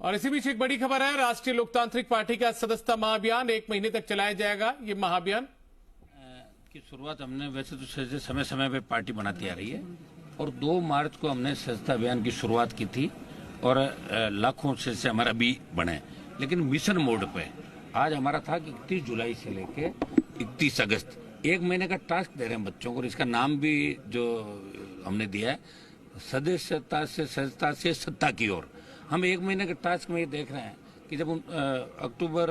और इसी बीच एक बड़ी खबर है, राष्ट्रीय लोकतांत्रिक पार्टी का सदस्यता महाअभियान 1 महीने तक चलाया जाएगा। ये महाअभियान की शुरुआत हमने वैसे तो समय समय पे पार्टी बनाती आ रही है और 2 मार्च को हमने सदस्यता अभियान की शुरुआत की थी और लाखों से हमारा भी बने, लेकिन मिशन मोड पे आज हमारा था कि 31 जुलाई से लेके 31 अगस्त 1 महीने का टास्क दे रहे हैं बच्चों को। और इसका नाम भी जो हमने दिया है सदस्यता से सत्ता की ओर। हम 1 महीने के टास्क में ये देख रहे हैं कि जब अक्टूबर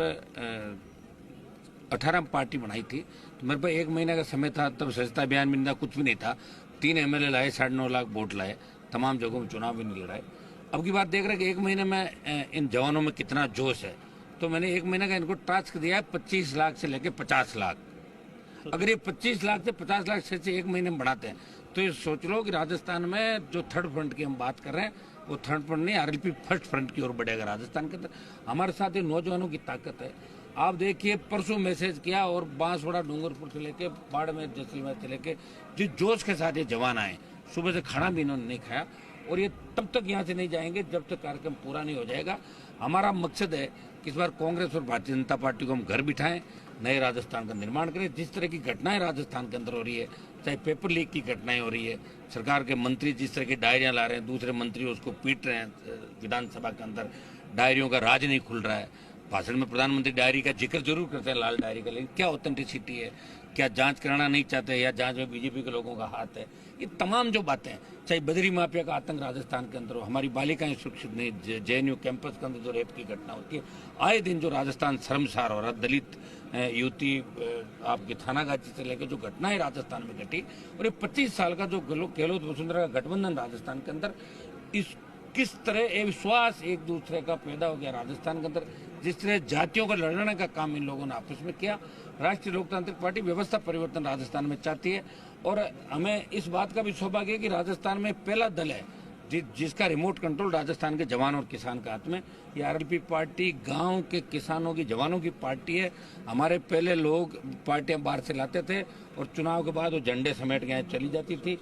18 में पार्टी बनाई थी तो मेरे पास 1 महीने का समय था, तब सदस्यता अभियान भी नहीं था, कुछ भी नहीं था। 3 MLA लाए, 9.5 लाख वोट लाए, तमाम जगहों में चुनाव भी नहीं लड़ाए। अब की बात देख रहे हैं कि 1 महीने में इन जवानों में कितना जोश है, तो मैंने 1 महीने का इनको टास्क दिया है 25 लाख से लेकर 50 लाख। अगर ये 25 लाख से 50 लाख से 1 महीने में बढ़ाते हैं तो ये सोच लो कि राजस्थान में जो थर्ड फ्रंट की हम बात कर रहे हैं वो थर्ड फ्रंट नहीं, RLP फर्स्ट फ्रंट की ओर बढ़ेगा राजस्थान के अंदर। हमारे साथ ये नौजवानों की ताकत है। आप देखिए परसों मैसेज किया और बांसवाड़ा डूंगरपुर से लेके बाड़मेर जैसलमेर से लेके जिस जोश के साथ ये जवान आए, सुबह से खाना भी इन्होंने नहीं खाया और ये तब तक यहाँ से नहीं जाएंगे जब तक कार्यक्रम पूरा नहीं हो जाएगा। हमारा मकसद है कि इस बार कांग्रेस और भारतीय जनता पार्टी को हम घर बिठाएं, नए राजस्थान का निर्माण करें। जिस तरह की घटनाएं राजस्थान के अंदर हो रही है, चाहे पेपर लीक की घटनाएं हो रही है, सरकार के मंत्री जिस तरह की डायरियां ला रहे हैं, दूसरे मंत्री उसको पीट रहे हैं विधानसभा के अंदर, डायरियों का राज नहीं खुल रहा है। भाषण में प्रधानमंत्री डायरी का जिक्र जरूर करते हैं, लाल डायरी का, लेकिन क्या ऑथेंटिसिटी है, क्या जांच कराना नहीं चाहते या जांच में बीजेपी के लोगों का हाथ है, ये तमाम जो बातें हैं। चाहे बदरी माफिया का आतंक राजस्थान के अंदर हो, हमारी बालिकाएं सुरक्षित नहीं, JNU कैंपस के अंदर जो रेप की घटना होती है, आए दिन जो राजस्थान शर्मसार हो रहा, दलित युवती आपकी थानागाजी से लेकर जो घटनाएं राजस्थान में घटी, और ये 25 साल का जो गहलोत वसुंधरा का गठबंधन राजस्थान के अंदर, इस किस तरह विश्वास एक दूसरे का पैदा हो गया राजस्थान के अंदर, जिस तरह जातियों का लड़ने का काम इन लोगों ने आपस में किया। राष्ट्रीय लोकतांत्रिक पार्टी व्यवस्था परिवर्तन राजस्थान में चाहती है और हमें इस बात का भी सौभाग्य है कि राजस्थान में पहला दल है जिसका रिमोट कंट्रोल राजस्थान के जवान और किसान के हाथ में। ये RLP पार्टी गांव के किसानों की, जवानों की पार्टी है। हमारे पहले लोग पार्टियां बाहर से लाते थे और चुनाव के बाद वो झंडे समेट के चली जाती थी।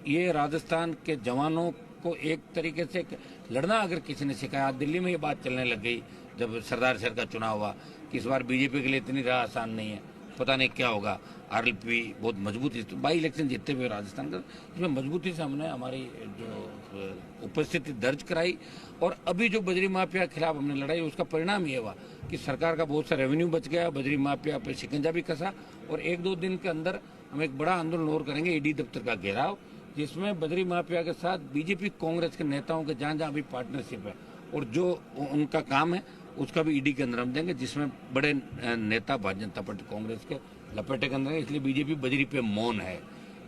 ये राजस्थान के जवानों को एक तरीके से लड़ना अगर किसी ने सिखाया। दिल्ली में ये बात चलने लग गई जब सरदार शहर का चुनाव हुआ कि इस बार बीजेपी के लिए इतनी राह आसान नहीं है, पता नहीं क्या होगा। RLP बहुत मजबूती से बाई इलेक्शन जीतते हुए राजस्थान का, इसमें मजबूती से हमने हमारी जो उपस्थिति दर्ज कराई। और अभी जो बजरी माफिया के खिलाफ हमने लड़ाई, उसका परिणाम ये हुआ कि सरकार का बहुत सा रेवेन्यू बच गया, बजरी माफिया पे शिकंजा भी कसा। और 1-2 दिन के अंदर हम एक बड़ा आंदोलन और करेंगे, ED दफ्तर का घेराव, जिसमें बजरी माफिया के साथ बीजेपी कांग्रेस के नेताओं के जहाँ जहाँ भी पार्टनरशिप है और जो उनका काम है उसका भी ED के अंदर हम देंगे, जिसमें बड़े नेता भारतीय जनता पार्टी कांग्रेस के लपेटे के अंदर है। इसलिए बीजेपी बजरी पे मौन है,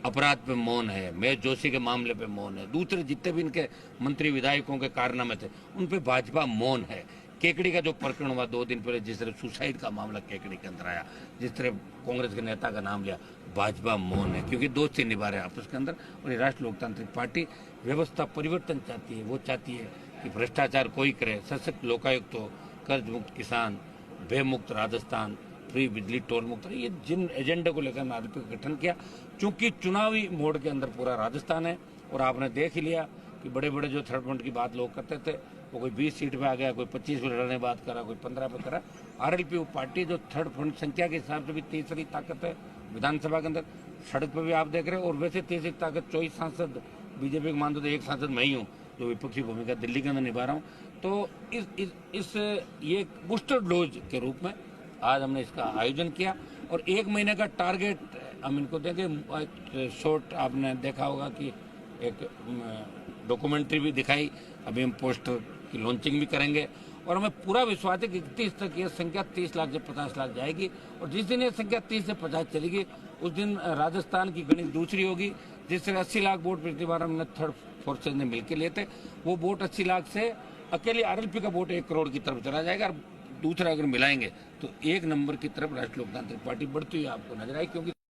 अपराध पे मौन है, महेश जोशी के मामले पे मौन है, दूसरे जितने भी इनके मंत्री विधायकों के कारनामे थे उन पे भाजपा मौन है। केकड़ी का जो प्रकरण हुआ 2 दिन पहले, जिस तरह सुसाइड का मामला केकड़ी के अंदर आया, जिस तरह कांग्रेस के नेता का नाम लिया, भाजपा मौन है क्योंकि दोस्ती निभा रहे हैं आपस के अंदर। और ये राष्ट्रीय लोकतांत्रिक पार्टी व्यवस्था परिवर्तन चाहती है। वो चाहती है कि भ्रष्टाचार कोई करे, सशक्त लोकायुक्त हो, कर्ज मुक्त किसान, भय मुक्त राजस्थान, फ्री बिजली, टोल मुक्त। ये जिन एजेंडे को लेकर RLP का गठन किया, चूंकि चुनावी मोड के अंदर पूरा राजस्थान है और आपने देख ही लिया कि बड़े बड़े जो थर्ड फ्रंट की बात लोग करते थे, वो कोई 20 सीट पे आ गया, कोई 25 पे लड़ने बात करा, कोई 15 पे करा। RLP वो पार्टी जो थर्ड फ्रंट संख्या के हिसाब से भी तीसरी ताकत है विधानसभा के अंदर, सड़क पर भी आप देख रहे हैं। और वैसे तीसरी ताकत 24 सांसद बीजेपी के मान दो तो 1 सांसद मैं ही हूँ जो विपक्षी भूमिका दिल्ली के अंदर निभा रहा हूँ। तो इस ये बूस्टर डोज के रूप में आज हमने इसका आयोजन किया और 1 महीने का टारगेट हम इनको देंगे। शॉर्ट आपने देखा होगा कि एक डॉक्यूमेंट्री भी दिखाई, अभी हम पोस्टर की लॉन्चिंग भी करेंगे और हमें पूरा विश्वास है कि 31 तक ये संख्या 30 लाख से 50 लाख जाएगी। और जिस दिन ये संख्या 30 से 50 चलेगी उस दिन राजस्थान की गणित दूसरी होगी। जिस तरह 80 लाख वोट पिछली बार हमने थर्ड फोर्सेज ने मिलकर लिए थे, वो वोट 80 लाख से अकेले RLP का वोट 1 करोड़ की तरफ चला जाएगा। और दूसरा अगर मिलाएंगे तो 1 नंबर की तरफ राष्ट्रीय लोकतांत्रिक पार्टी बढ़ती हुई आपको नजर आएगी। क्योंकि